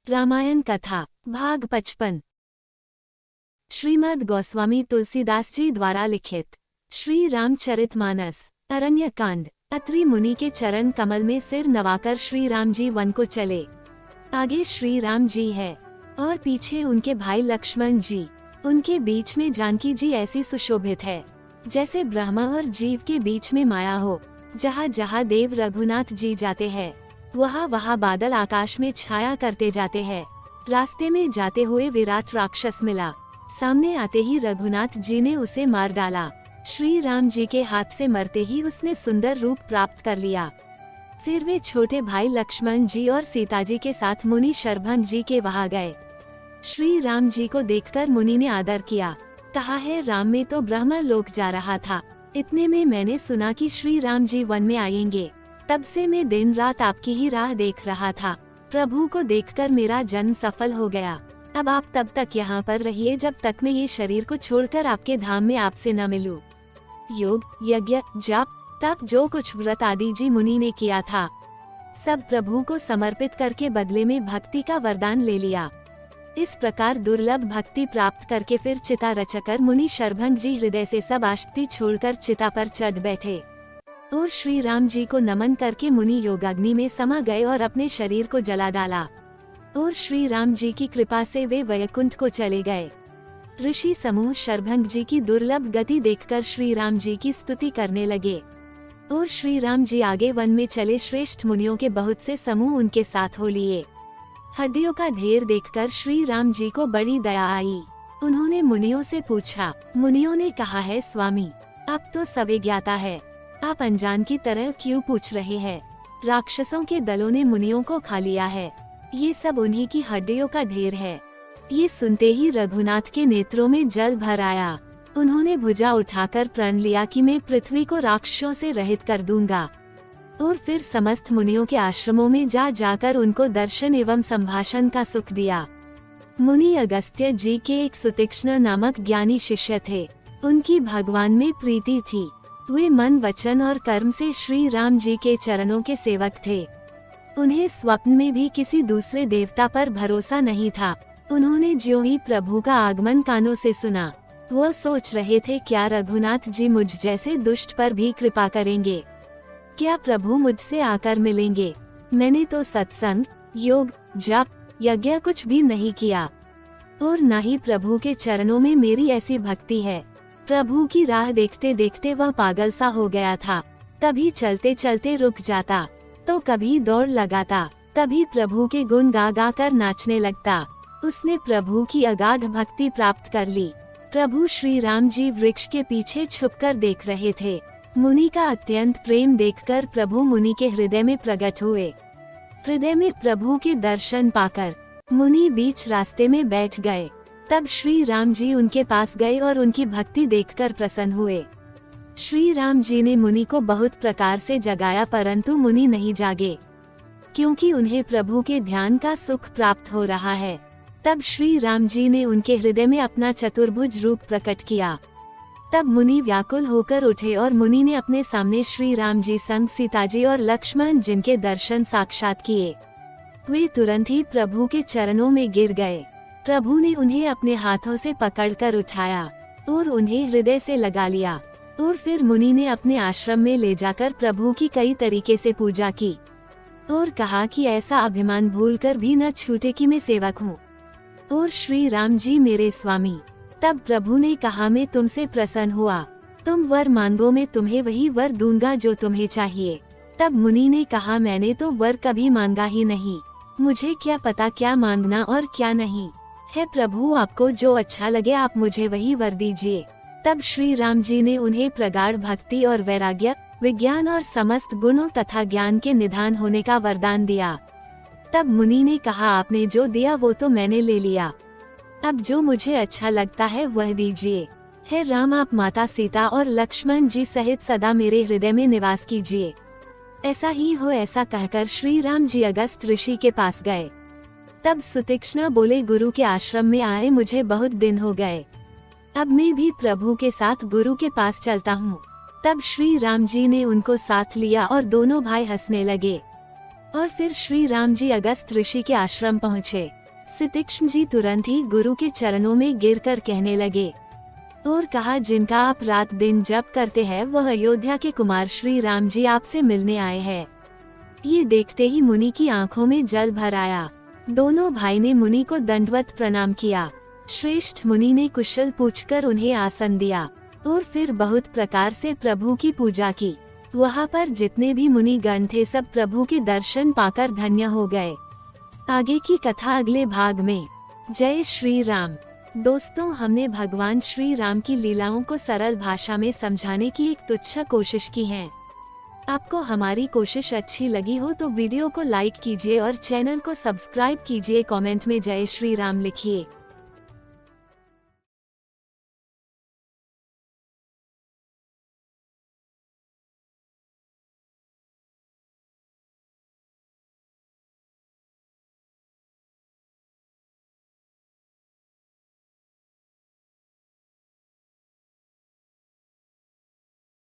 रामायण कथा भाग 55। श्रीमद् गोस्वामी तुलसीदास जी द्वारा लिखित श्री रामचरितमानस अरण्य कांड। अत्रि मुनि के चरण कमल में सिर नवाकर श्री राम जी वन को चले। आगे श्री राम जी है और पीछे उनके भाई लक्ष्मण जी। उनके बीच में जानकी जी ऐसी सुशोभित है जैसे ब्रह्मा और जीव के बीच में माया हो। जहाँ जहाँ देव रघुनाथ जी जाते हैं वहाँ वहाँ बादल आकाश में छाया करते जाते हैं। रास्ते में जाते हुए विराट राक्षस मिला। सामने आते ही रघुनाथ जी ने उसे मार डाला। श्री राम जी के हाथ से मरते ही उसने सुंदर रूप प्राप्त कर लिया। फिर वे छोटे भाई लक्ष्मण जी और सीता जी के साथ मुनि शरभंग जी के वहाँ गए। श्री राम जी को देखकर मुनि ने आदर किया। कहा है राम में तो ब्रह्म लोक जा रहा था। इतने में मैंने सुना कि श्री राम जी वन में आएंगे। तब से मैं दिन रात आपकी ही राह देख रहा था। प्रभु को देखकर मेरा जन्म सफल हो गया। अब आप तब तक यहाँ पर रहिए जब तक मैं ये शरीर को छोड़कर आपके धाम में आपसे न मिलूं। योग, यज्ञ, जाप, तप जो कुछ व्रत आदि जी मुनि ने किया था सब प्रभु को समर्पित करके बदले में भक्ति का वरदान ले लिया। इस प्रकार दुर्लभ भक्ति प्राप्त करके फिर चिता रचकर मुनि शरभंग जी हृदय से सब आसक्ति छोड़कर चिता पर चढ़ बैठे और श्री राम जी को नमन करके मुनि योगाग्नि में समा गए और अपने शरीर को जला डाला। और श्री राम जी की कृपा से वे वैकुंठ को चले गए। ऋषि समूह शरभंग जी की दुर्लभ गति देखकर श्री राम जी की स्तुति करने लगे। और श्री राम जी आगे वन में चले। श्रेष्ठ मुनियों के बहुत से समूह उनके साथ हो लिए। हड्डियों का ढेर देखकर श्री राम जी को बड़ी दया आई। उन्होंने मुनियों से पूछा। मुनियों ने कहा है स्वामी अब तो सवे ज्ञाता है, आप अनजान की तरह क्यों पूछ रहे हैं। राक्षसों के दलों ने मुनियों को खा लिया है। ये सब उन्हीं की हड्डियों का ढेर है। ये सुनते ही रघुनाथ के नेत्रों में जल भर आया। उन्होंने भुजा उठाकर प्रण लिया कि मैं पृथ्वी को राक्षसों से रहित कर दूंगा। और फिर समस्त मुनियों के आश्रमों में जा जाकर उनको दर्शन एवं संभाषण का सुख दिया। मुनि अगस्त्य जी के एक सुतीक्ष्ण नामक ज्ञानी शिष्य थे। उनकी भगवान में प्रीति थी। वे मन, वचन और कर्म से श्री राम जी के चरणों के सेवक थे। उन्हें स्वप्न में भी किसी दूसरे देवता पर भरोसा नहीं था। उन्होंने ज्यों ही प्रभु का आगमन कानों से सुना वो सोच रहे थे क्या रघुनाथ जी मुझ जैसे दुष्ट पर भी कृपा करेंगे, क्या प्रभु मुझसे आकर मिलेंगे। मैंने तो सत्संग, योग, जाप, यज्ञ कुछ भी नहीं किया और न ही प्रभु के चरणों में मेरी ऐसी भक्ति है। प्रभु की राह देखते देखते वह पागल सा हो गया था। कभी चलते चलते रुक जाता तो कभी दौड़ लगाता, कभी प्रभु के गुण गा गा कर नाचने लगता। उसने प्रभु की अगाध भक्ति प्राप्त कर ली। प्रभु श्री राम जी वृक्ष के पीछे छुपकर देख रहे थे। मुनि का अत्यंत प्रेम देखकर प्रभु मुनि के हृदय में प्रकट हुए। हृदय में प्रभु के दर्शन पाकर मुनि बीच रास्ते में बैठ गए। तब श्री राम जी उनके पास गए और उनकी भक्ति देखकर प्रसन्न हुए। श्री राम जी ने मुनि को बहुत प्रकार से जगाया परंतु मुनि नहीं जागे क्योंकि उन्हें प्रभु के ध्यान का सुख प्राप्त हो रहा है। तब श्री राम जी ने उनके हृदय में अपना चतुर्भुज रूप प्रकट किया। तब मुनि व्याकुल होकर उठे और मुनि ने अपने सामने श्री राम जी संग सीता जी और लक्ष्मण जिनके दर्शन साक्षात किए। वे तुरंत ही प्रभु के चरणों में गिर गए। प्रभु ने उन्हें अपने हाथों से पकड़कर उठाया और उन्हें हृदय से लगा लिया। और फिर मुनि ने अपने आश्रम में ले जाकर प्रभु की कई तरीके से पूजा की और कहा कि ऐसा अभिमान भूलकर भी न छूटे कि मैं सेवक हूँ और श्री राम जी मेरे स्वामी। तब प्रभु ने कहा मैं तुमसे प्रसन्न हुआ, तुम वर मांगो मैं तुम्हें वही वर दूंगा जो तुम्हें चाहिए। तब मुनि ने कहा मैंने तो वर कभी मांगा ही नहीं, मुझे क्या पता क्या मांगना और क्या नहीं है। प्रभु आपको जो अच्छा लगे आप मुझे वही वर दीजिए। तब श्री राम जी ने उन्हें प्रगाढ़ भक्ति और वैराग्य, विज्ञान और समस्त गुणों तथा ज्ञान के निधान होने का वरदान दिया। तब मुनि ने कहा आपने जो दिया वो तो मैंने ले लिया, अब जो मुझे अच्छा लगता है वह दीजिए। हे राम आप माता सीता और लक्ष्मण जी सहित सदा मेरे हृदय में निवास कीजिए। ऐसा ही हो ऐसा कहकर श्री राम जी अगस्त ऋषि के पास गए। तब सुतीक्ष्ण बोले गुरु के आश्रम में आए मुझे बहुत दिन हो गए, अब मैं भी प्रभु के साथ गुरु के पास चलता हूँ। तब श्री राम जी ने उनको साथ लिया और दोनों भाई हंसने लगे। और फिर श्री राम जी अगस्त ऋषि के आश्रम पहुँचे। सितिक्ष्म जी तुरंत ही गुरु के चरणों में गिरकर कहने लगे और कहा, जिनका आप रात दिन जप करते हैं वह अयोध्या के कुमार श्री राम जी आपसे मिलने आए हैं। ये देखते ही मुनि की आंखों में जल भर आया। दोनों भाई ने मुनि को दंडवत प्रणाम किया। श्रेष्ठ मुनि ने कुशल पूछकर उन्हें आसन दिया और फिर बहुत प्रकार से प्रभु की पूजा की। वहाँ पर जितने भी मुनि गण थे सब प्रभु के दर्शन पाकर धन्य हो गए। आगे की कथा अगले भाग में। जय श्री राम। दोस्तों, हमने भगवान श्री राम की लीलाओं को सरल भाषा में समझाने की एक तुच्छ कोशिश की है। आपको हमारी कोशिश अच्छी लगी हो तो वीडियो को लाइक कीजिए और चैनल को सब्सक्राइब कीजिए। कमेंट में जय श्री राम लिखिए।